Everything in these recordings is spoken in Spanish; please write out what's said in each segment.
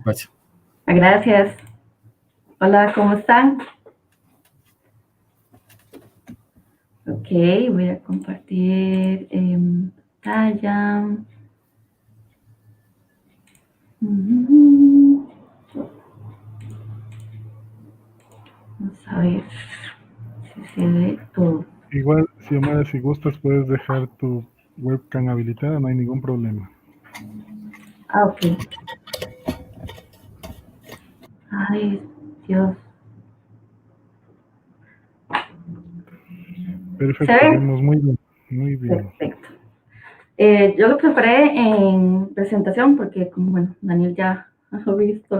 espacio. Gracias. Hola, ¿cómo están? Ok, voy a compartir pantalla. Vamos a ver si se ve todo. Igual, Xiomara, si gustas, puedes dejar tu webcam habilitada, no hay ningún problema. Ah, ok. Ay, Dios. Perfecto, ¿Se ve? vemos muy bien, muy bien. Perfecto. Yo lo preparé en presentación porque, como bueno, Daniel ya ha visto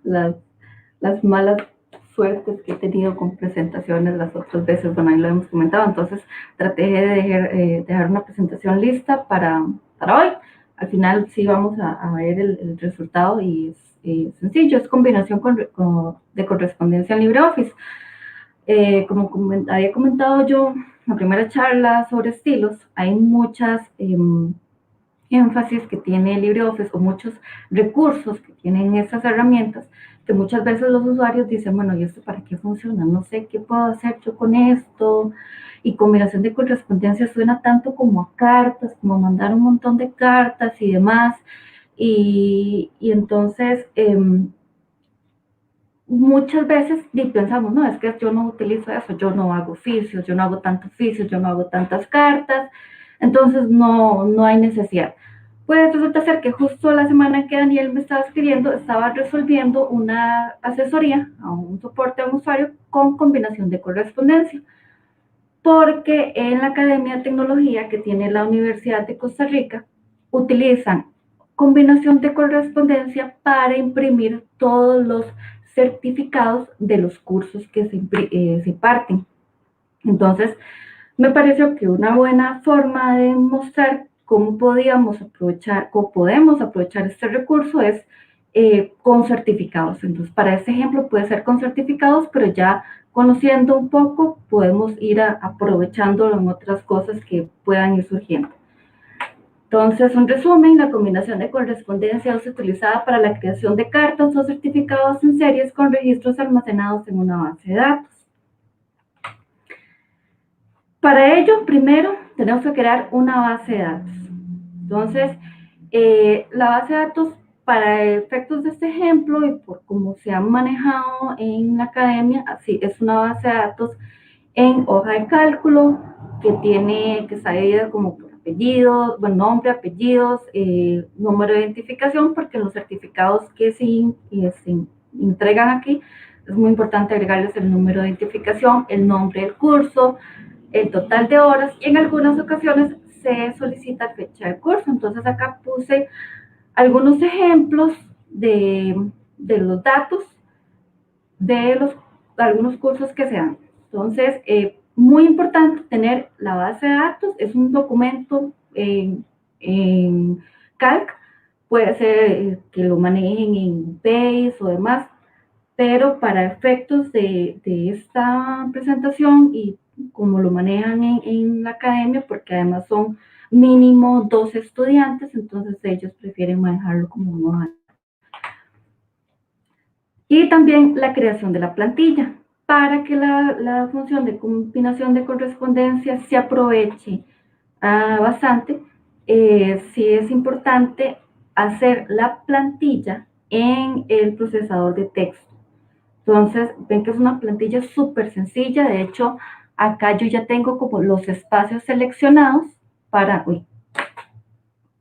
las malas suertes que he tenido con presentaciones las otras veces, bueno, ahí lo hemos comentado, entonces traté de dejar una presentación lista para hoy. Al final sí vamos a ver el resultado y es sencillo, es combinación de correspondencia en LibreOffice. Como había comentado yo en la primera charla sobre estilos, hay muchas énfasis que tiene LibreOffice o muchos recursos que tienen esas herramientas que muchas veces los usuarios dicen, bueno, ¿y esto para qué funciona? No sé qué puedo hacer yo con esto. Y combinación de correspondencia suena tanto como a cartas, como a mandar un montón de cartas y demás. Y entonces muchas veces pensamos, no, es que yo no utilizo eso, yo no hago oficios, yo no hago tantos oficios, yo no hago tantas cartas, entonces no hay necesidad. Pues resulta ser que justo la semana que Daniel me estaba escribiendo, estaba resolviendo una asesoría a un soporte a un usuario con combinación de correspondencia, porque en la Academia de Tecnología que tiene la Universidad de Costa Rica, utilizan combinación de correspondencia para imprimir todos los certificados de los cursos que se imparten. Entonces, me pareció que una buena forma de mostrar cómo podemos aprovechar este recurso es con certificados. Entonces, para este ejemplo puede ser con certificados, pero ya conociendo un poco podemos ir aprovechándolo en otras cosas que puedan ir surgiendo. Entonces, un resumen, la combinación de correspondencia es utilizada para la creación de cartas o certificados en series con registros almacenados en una base de datos. Para ello, primero tenemos que crear una base de datos. Entonces, la base de datos, para efectos de este ejemplo y por cómo se ha manejado en la academia, así es una base de datos en hoja de cálculo que está dividida como por apellidos, bueno, nombre, apellidos, número de identificación, porque en los certificados que se entregan aquí es muy importante agregarles el número de identificación, el nombre del curso, el total de horas y en algunas ocasiones se solicita fecha de curso. Entonces acá puse algunos ejemplos de los datos de algunos cursos que se dan. Entonces, muy importante tener la base de datos, es un documento en Calc, puede ser que lo manejen en Base o demás, pero para efectos de esta presentación y como lo manejan en la academia, porque además son mínimo 2 estudiantes, entonces ellos prefieren manejarlo como uno. Y también la creación de la plantilla, para que la función de combinación de correspondencia se aproveche bastante, sí es importante hacer la plantilla en el procesador de texto. Entonces, ven que es una plantilla súper sencilla. De hecho, acá yo ya tengo como los espacios seleccionados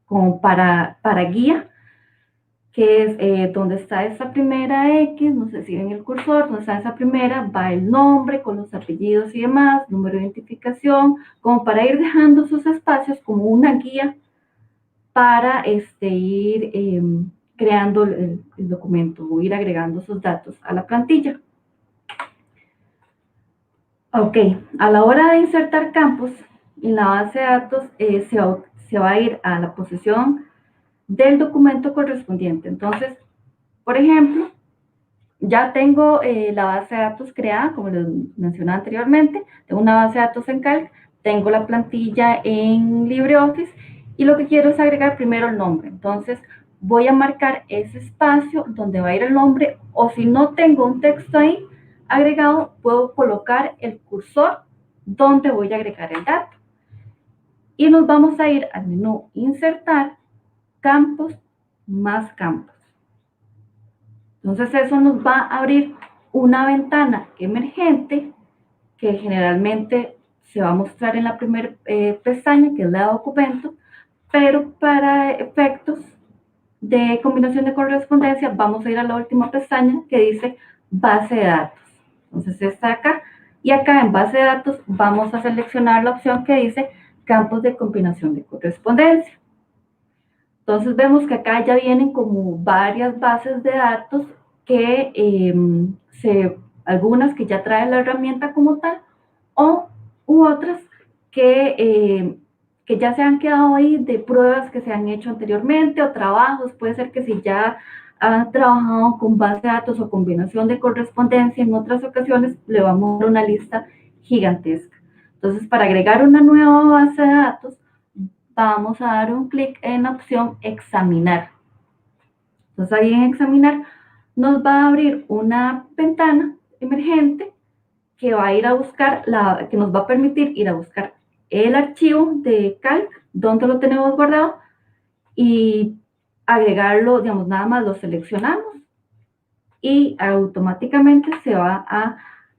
como para guía, que es donde está esa primera X, no sé si ven el cursor, donde está esa primera, va el nombre con los apellidos y demás, número de identificación, como para ir dejando sus espacios como una guía para ir creando el documento o ir agregando sus datos a la plantilla. Ok, a la hora de insertar campos en la base de datos se va a ir a la posición del documento correspondiente. Entonces, por ejemplo, ya tengo la base de datos creada, como les mencioné anteriormente, tengo una base de datos en Calc, tengo la plantilla en LibreOffice y lo que quiero es agregar primero el nombre. Entonces, voy a marcar ese espacio donde va a ir el nombre, o si no tengo un texto ahí agregado, puedo colocar el cursor donde voy a agregar el dato. Y nos vamos a ir al menú Insertar, Campos, más campos. Entonces eso nos va a abrir una ventana emergente que generalmente se va a mostrar en la primera pestaña, que es la de documento, pero para efectos de combinación de correspondencia vamos a ir a la última pestaña que dice base de datos. Entonces está acá, y acá en base de datos vamos a seleccionar la opción que dice campos de combinación de correspondencia. Entonces vemos que acá ya vienen como varias bases de datos que algunas que ya trae la herramienta como tal, o u otras que ya se han quedado ahí de pruebas que se han hecho anteriormente o trabajos. Puede ser que si ya han trabajado con base de datos o combinación de correspondencia en otras ocasiones, le vamos a dar una lista gigantesca. Entonces, para agregar una nueva base de datos, vamos a dar un clic en la opción examinar. Entonces ahí en examinar nos va a abrir una ventana emergente que va a ir a buscar, que nos va a permitir ir a buscar el archivo de Calc, donde lo tenemos guardado, y agregarlo, digamos, nada más lo seleccionamos y automáticamente se va a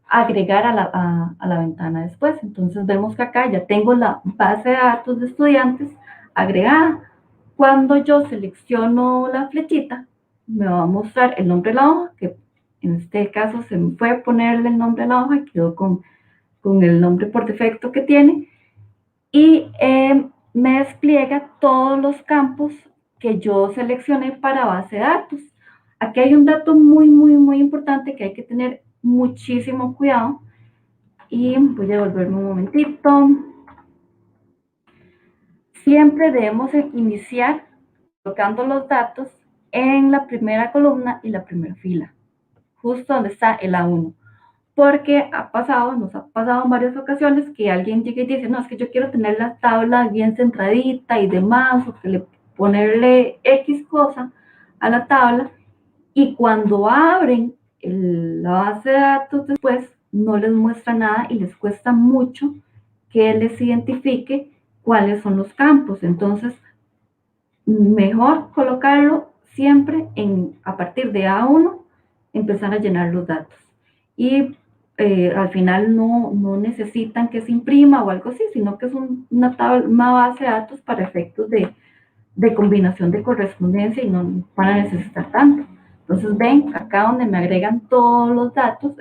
agregar a la ventana después. Entonces vemos que acá ya tengo la base de datos de estudiantes agregada. Cuando yo selecciono la flechita, me va a mostrar el nombre de la hoja, que en este caso se me fue ponerle el nombre de la hoja y quedó con el nombre por defecto que tiene, y me despliega todos los campos que yo seleccioné para base de datos. Aquí hay un dato muy importante que hay que tener muchísimo cuidado, y voy a volverme un momentito. Siempre debemos iniciar colocando los datos en la primera columna y la primera fila, justo donde está el A1. Porque nos ha pasado en varias ocasiones que alguien llega y dice, no, es que yo quiero tener la tabla bien centradita y demás, o que ponerle X cosa a la tabla, y cuando abren la base de datos después, no les muestra nada y les cuesta mucho que les identifique cuáles son los campos. Entonces, mejor colocarlo siempre a partir de A1, empezar a llenar los datos. Y al final no necesitan que se imprima o algo así, sino que es una base de datos para efectos de combinación de correspondencia, y no van a necesitar tanto. Entonces ven acá donde me agregan todos los datos,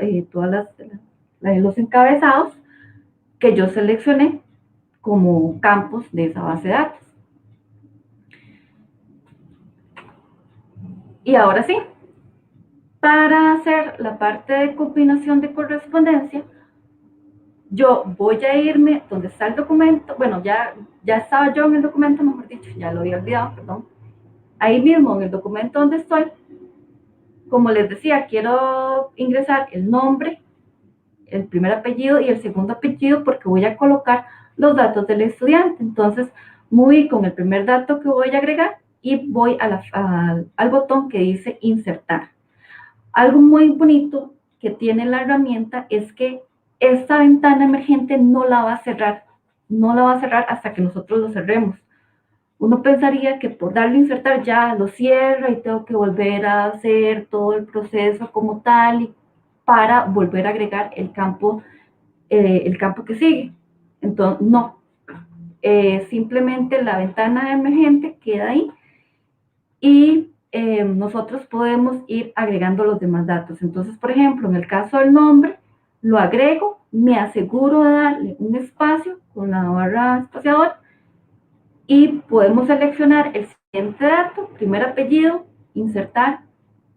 los encabezados que yo seleccioné como campos de esa base de datos. Y ahora sí, para hacer la parte de combinación de correspondencia, yo voy a irme donde está el documento. Bueno, ya estaba yo en el documento, mejor dicho, ya lo había olvidado, perdón. Ahí mismo en el documento donde estoy, como les decía, quiero ingresar el nombre, el primer apellido y el segundo apellido, porque voy a colocar los datos del estudiante. Entonces, voy con el primer dato que voy a agregar y voy al botón que dice insertar. Algo muy bonito que tiene la herramienta es que esta ventana emergente no la va a cerrar, hasta que nosotros lo cerremos. Uno pensaría que por darle a insertar ya lo cierra y tengo que volver a hacer todo el proceso como tal para volver a agregar el campo que sigue. Entonces, no. Simplemente la ventana emergente queda ahí, y nosotros podemos ir agregando los demás datos. Entonces, por ejemplo, en el caso del nombre, lo agrego, me aseguro de darle un espacio con la barra espaciadora, y podemos seleccionar el siguiente dato, primer apellido, insertar,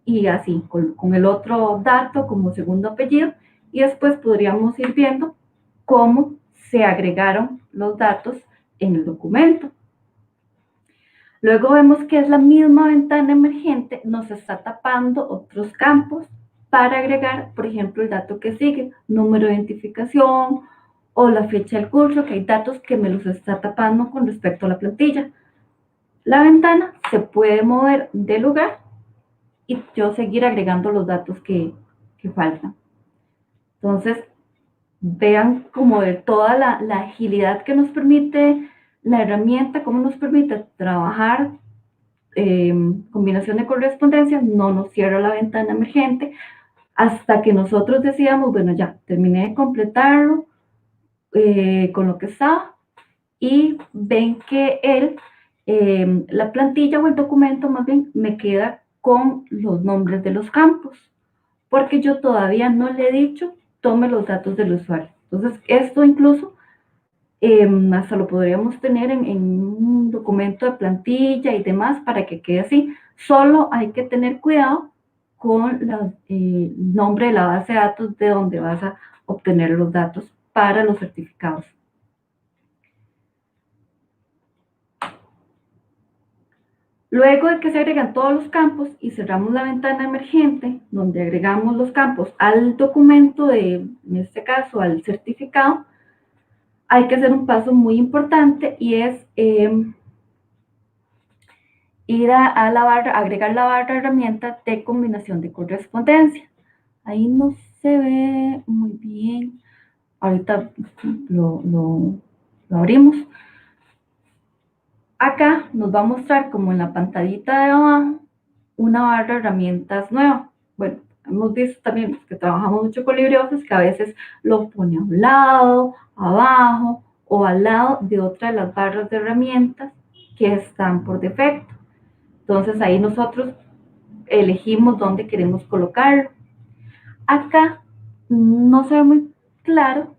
y así, con el otro dato como segundo apellido, y después podríamos ir viendo cómo se agregaron los datos en el documento. Luego vemos que es la misma ventana emergente, nos está tapando otros campos para agregar, por ejemplo, el dato que sigue, número de identificación o la fecha del curso, que hay datos que me los está tapando con respecto a la plantilla. la ventana se puede mover de lugar y yo seguir agregando los datos que faltan. Entonces, vean como de toda la agilidad que nos permite la herramienta, cómo nos permite trabajar combinación de correspondencia, no nos cierra la ventana emergente hasta que nosotros decíamos, bueno, ya terminé de completarlo con lo que estaba y ven que la plantilla o el documento más bien me queda con los nombres de los campos, porque yo todavía no le he dicho tome los datos del usuario. Entonces, esto incluso hasta lo podríamos tener en un documento de plantilla y demás para que quede así. Solo hay que tener cuidado con el nombre de la base de datos de donde vas a obtener los datos para los certificados. Luego de que se agregan todos los campos y cerramos la ventana emergente, donde agregamos los campos al documento, en este caso al certificado, hay que hacer un paso muy importante y es ir a la barra, agregar la barra herramienta de combinación de correspondencia. Ahí no se ve muy bien. Ahorita lo abrimos. Acá nos va a mostrar como en la pantallita de abajo una barra de herramientas nueva. Bueno, hemos visto también que trabajamos mucho con LibreOffice que a veces lo pone a un lado, abajo o al lado de otra de las barras de herramientas que están por defecto. Entonces ahí nosotros elegimos dónde queremos colocarlo. Acá no se ve muy claro,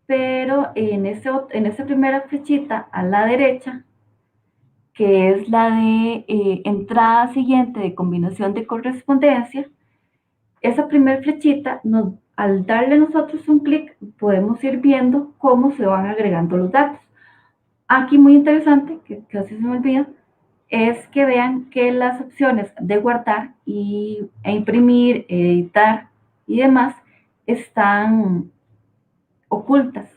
pero en esa primera flechita a la derecha, que es la de entrada siguiente de combinación de correspondencia, esa primera flechita, al darle nosotros un clic, podemos ir viendo cómo se van agregando los datos. Aquí muy interesante, que casi se me olvida, es que vean que las opciones de guardar e imprimir, editar y demás están ocultas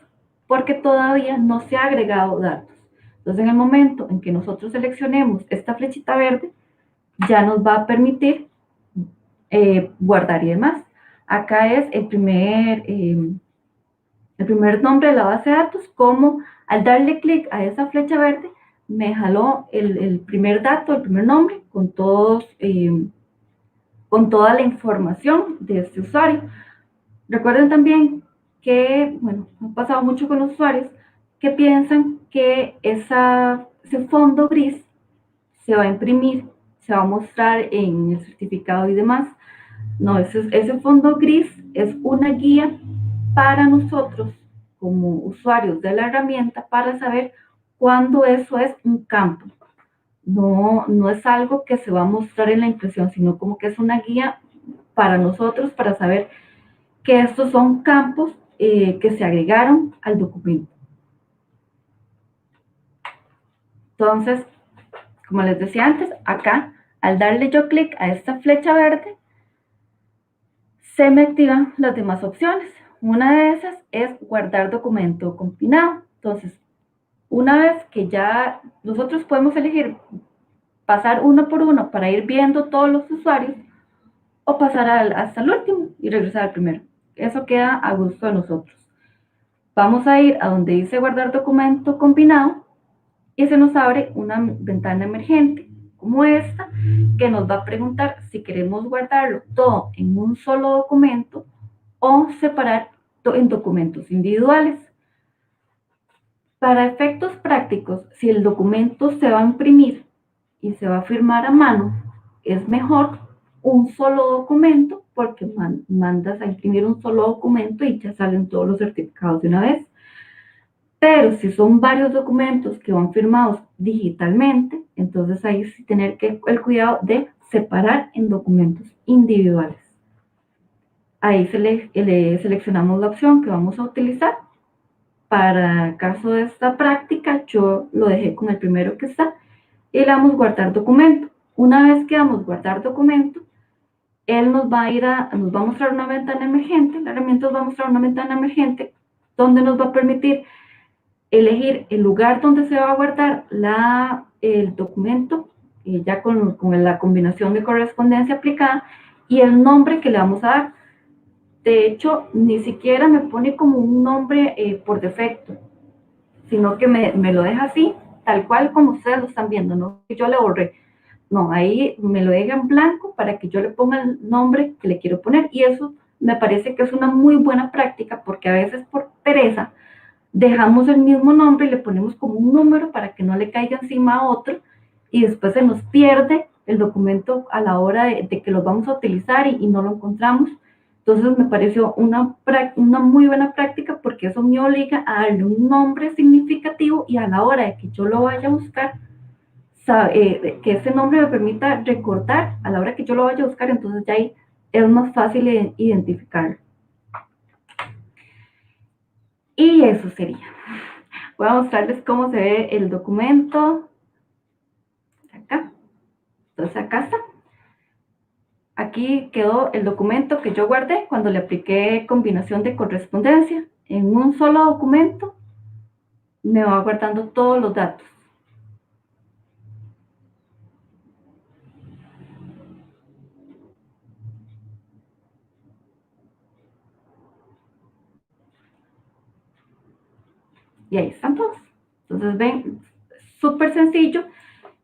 porque todavía no se ha agregado datos. Entonces, en el momento en que nosotros seleccionemos esta flechita verde, ya nos va a permitir guardar y demás. Acá es el primer nombre de la base de datos, como al darle clic a esa flecha verde, me jaló el primer dato, el primer nombre, con toda la información de este usuario. Recuerden también que, bueno, ha pasado mucho con los usuarios que piensan que ese fondo gris se va a imprimir, se va a mostrar en el certificado y demás. No, ese fondo gris es una guía para nosotros como usuarios de la herramienta para saber cuándo eso es un campo. No es algo que se va a mostrar en la impresión, sino como que es una guía para nosotros para saber que estos son campos que se agregaron al documento. Entonces, como les decía antes, acá, al darle yo clic a esta flecha verde, se me activan las demás opciones. Una de esas es guardar documento combinado. Entonces, una vez que ya nosotros podemos elegir pasar uno por uno para ir viendo todos los usuarios o pasar hasta el último y regresar al primero. Eso queda a gusto de nosotros. Vamos a ir a donde dice guardar documento combinado y se nos abre una ventana emergente como esta que nos va a preguntar si queremos guardarlo todo en un solo documento o separar en documentos individuales. Para efectos prácticos, si el documento se va a imprimir y se va a firmar a mano, es mejor un solo documento porque mandas a imprimir un solo documento y ya salen todos los certificados de una vez. Pero si son varios documentos que van firmados digitalmente, entonces ahí sí tener el cuidado de separar en documentos individuales. Ahí seleccionamos la opción que vamos a utilizar. Para el caso de esta práctica, yo lo dejé con el primero que está y le damos guardar documento. Una vez que damos guardar documento, él nos va a mostrar una ventana emergente, la herramienta nos va a mostrar una ventana emergente donde nos va a permitir elegir el lugar donde se va a guardar el documento, ya con la combinación de correspondencia aplicada, y el nombre que le vamos a dar. De hecho, ni siquiera me pone como un nombre por defecto, sino que me lo deja así, tal cual como ustedes lo están viendo, no que yo le borré. No, ahí me lo deja en blanco para que yo le ponga el nombre que le quiero poner, y eso me parece que es una muy buena práctica, porque a veces por pereza dejamos el mismo nombre y le ponemos como un número para que no le caiga encima a otro, y después se nos pierde el documento a la hora de que lo vamos a utilizar y no lo encontramos. Entonces me pareció una muy buena práctica, porque eso me obliga a darle un nombre significativo, y a la hora de que yo lo vaya a buscar, que ese nombre me permita recordar a la hora que yo lo vaya a buscar, entonces ya ahí es más fácil identificarlo. Y eso sería. Voy a mostrarles cómo se ve el documento. Acá. Entonces acá está. Aquí quedó el documento que yo guardé cuando le apliqué combinación de correspondencia. En un solo documento me va guardando todos los datos. Y ahí están todos. Entonces ven, súper sencillo,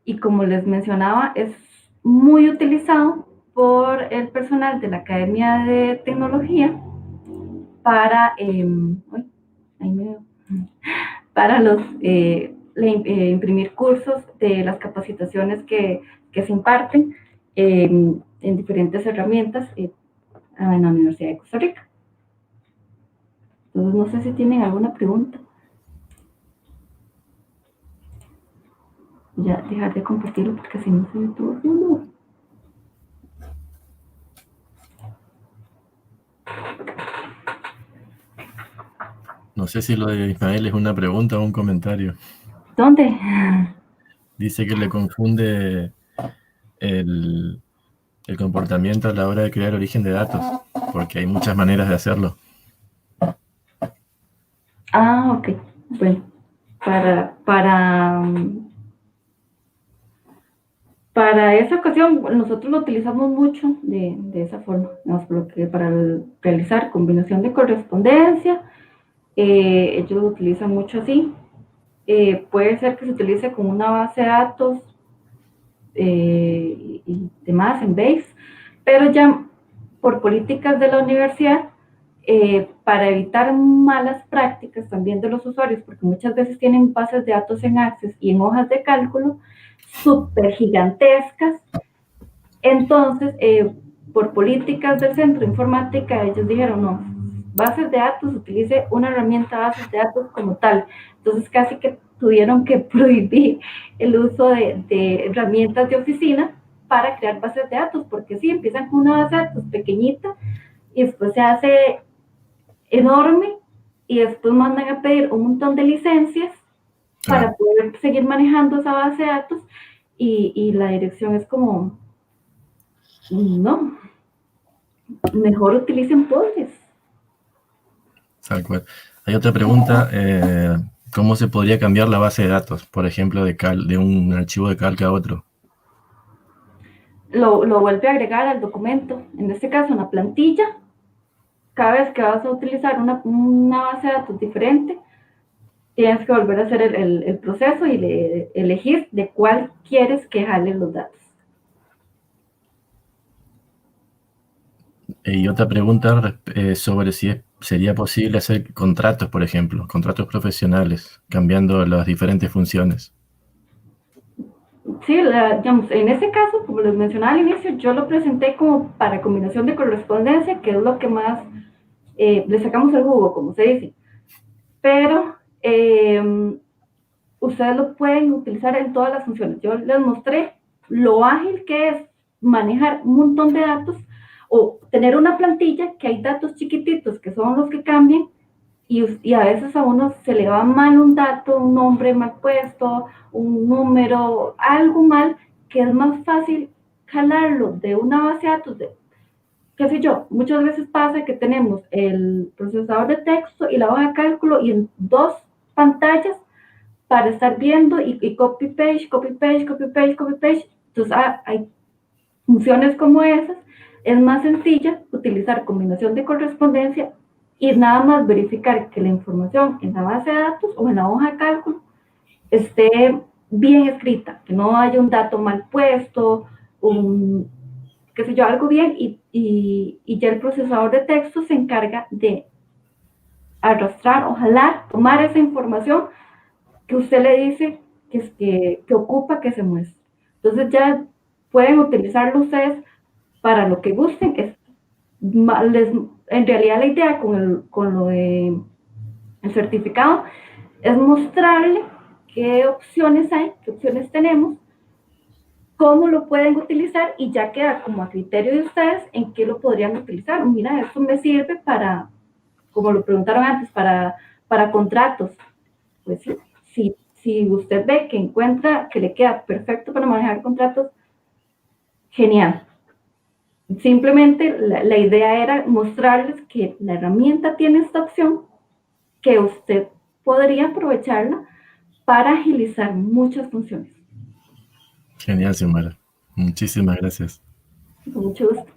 y como les mencionaba, es muy utilizado por el personal de la Academia de Tecnología para, para imprimir cursos de las capacitaciones que se imparten en diferentes herramientas en la Universidad de Costa Rica. Entonces, no sé si tienen alguna pregunta. Ya dejar de compartirlo porque si no se ve todo el mundo. No sé si lo de Ismael es una pregunta o un comentario. ¿Dónde? Dice que le confunde el comportamiento a la hora de crear origen de datos, porque hay muchas maneras de hacerlo. Ah, ok. Bueno, para esa ocasión nosotros lo utilizamos mucho de esa forma, para realizar combinación de correspondencia. Ellos lo utilizan mucho así. Puede ser que se utilice con una base de datos y demás en Base, pero ya por políticas de la universidad, para evitar malas prácticas también de los usuarios, porque muchas veces tienen bases de datos en Access y en hojas de cálculo súper gigantescas. Entonces, por políticas del centro de informática, ellos dijeron, no, bases de datos, utilice una herramienta bases de datos como tal. Entonces, casi que tuvieron que prohibir el uso de herramientas de oficina para crear bases de datos, porque sí, empiezan con una base de datos pequeñita y después se hace enorme, y después mandan a pedir un montón de licencias para poder seguir manejando esa base de datos, y la dirección es como, no, mejor utilicen Postgres. Tal cual. Hay otra pregunta, ¿cómo se podría cambiar la base de datos, por ejemplo, de un archivo de calca a otro? Lo vuelve a agregar al documento, en este caso una plantilla. Cada vez que vas a utilizar una base de datos diferente, tienes que volver a hacer el proceso y elegir de cuál quieres que jale los datos. Y otra pregunta sobre si sería posible hacer contratos, por ejemplo, contratos profesionales, cambiando las diferentes funciones. Sí, digamos, en este caso, como les mencionaba al inicio, yo lo presenté como para combinación de correspondencia, que es lo que más le sacamos el jugo, como se dice. Pero ustedes lo pueden utilizar en todas las funciones. Yo les mostré lo ágil que es manejar un montón de datos, o tener una plantilla que hay datos chiquititos que son los que cambian, y a veces a uno se le va mal un dato, un nombre mal puesto, un número, algo mal, que es más fácil jalarlo de una base de datos, qué sé yo. Muchas veces pasa que tenemos el procesador de texto y la hoja de cálculo, y en dos pantallas para estar viendo y copy paste, copy paste, copy paste, copy paste. Entonces hay funciones como esas. Es más sencilla utilizar combinación de correspondencia y nada más verificar que la información en la base de datos o en la hoja de cálculo esté bien escrita, que no haya un dato mal puesto, qué sé yo, algo bien, y ya el procesador de texto se encarga de arrastrar o jalar, tomar esa información que usted le dice que ocupa que se muestre. Entonces ya pueden utilizarlo ustedes para lo que gusten. En realidad la idea con lo de el certificado es mostrarle qué opciones hay, qué opciones tenemos, cómo lo pueden utilizar y ya queda como a criterio de ustedes en qué lo podrían utilizar. Mira, esto me sirve para, como lo preguntaron antes, para contratos. Pues sí, si usted ve que encuentra que le queda perfecto para manejar contratos, genial. Simplemente la idea era mostrarles que la herramienta tiene esta opción, que usted podría aprovecharla para agilizar muchas funciones. Genial, Xiomara. Muchísimas gracias. Con mucho gusto.